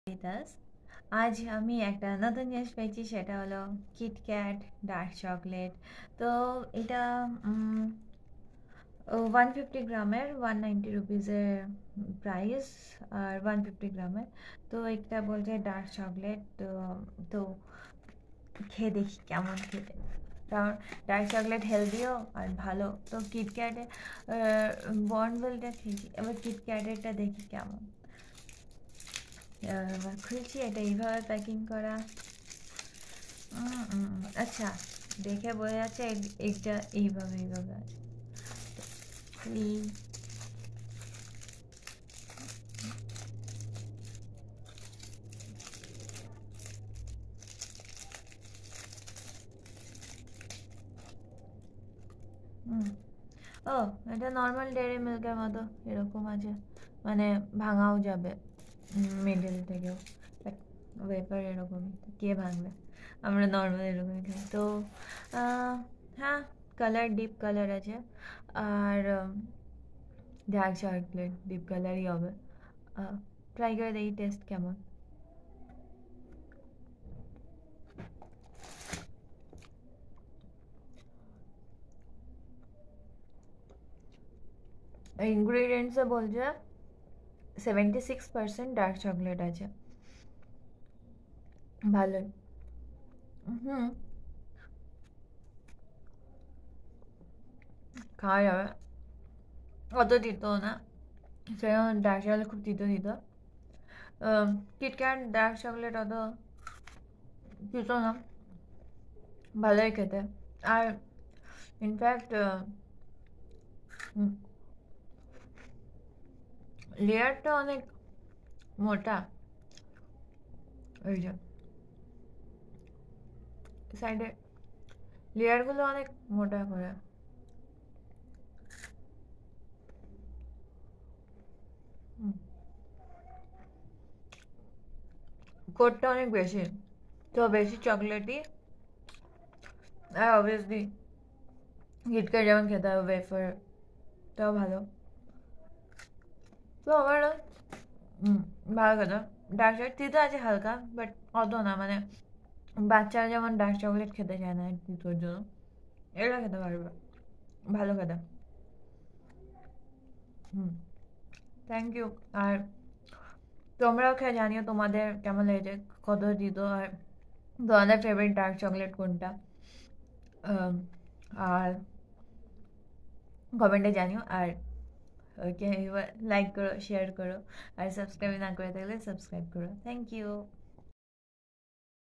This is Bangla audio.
বিদাস আজ আমি একটা নতুন জিনিস পেয়েছি, সেটা হলো কিটক্যাট ডার্ক চকলেট। তো এটা 150 গ্রামের 190 রুপিজের প্রাইস, আর 150 গ্রামের। তো একটা বলছে ডার্ক চকলেট। তো খেয়ে দেখি কেমন খেতে, কারণ ডার্ক চকলেট হেলদিও আর ভালো। তো কিটক্যাটে বর্নভিলটা খেয়েছি, এবার কিটক্যাটেরটা দেখি কেমন। খুলছি, এটা এইভাবে প্যাকিং করা। আচ্ছা, দেখে বোঝা যাচ্ছে এইটা এইভাবে এইভাবে আছে। খুলি। ও, এটা নর্মাল ডেয়ারি মিল্কের মতো এরকম আছে, মানে ভাঙাও যাবে মিডল থেকেও, বাট ওয়েপার এরকমই, কে ভাঙবে, আমরা নর্মাল এরকমই খাই। তো হ্যাঁ, কালার ডিপ কালার আছে, আর ডার্ক চকলেট ডিপ কালারই হবে। ট্রাই করে দেখি টেস্ট কেমন। ইনগ্রিডিয়েন্টসে বলছে 76% ডার্ক চকলেট আছে, ভালোই। হুম, খাওয়া যাবে, অত তিতো না, সেরকম ডার্ক চকলেট খুব তিতো তিতো। কিটক্যাট ডার্ক চকলেট অত তিতো না, ভালোই খেতে। আর ইনফ্যাক্ট লেয়ারটা অনেক মোটা, ওই যে সাইডে লেয়ারগুলো অনেক মোটা করে। কোটটা অনেক বেশি, তো বেশি চকলেটই, আর অবভিয়াসলি কিটক্যাট যেমন খেতে হবে ওয়েফারটাও ভালো। তো আমার ভালো খেতে। ডার্ক চকলেট তিতো আছে হালকা, বাট অত না, মানে বাচ্চারা যেমন ডার্ক চকলেট খেতে চায় না তিতোর জন্য, এগুলো খেতে পারবে, ভালো খেতে। Thank you. আর তোমরাও খেয়ে জানিও তোমাদের কেমন লেগেছে, কত তিতো, আর তোমাদের ফেভারিট ডার্ক চকলেট কোনটা। আর কমেন্টে জানিও, আর ওকে লাইক করো, শেয়ার করো, আর সাবস্ক্রাইব না করে থাকলে সাবস্ক্রাইব করো। Thank you.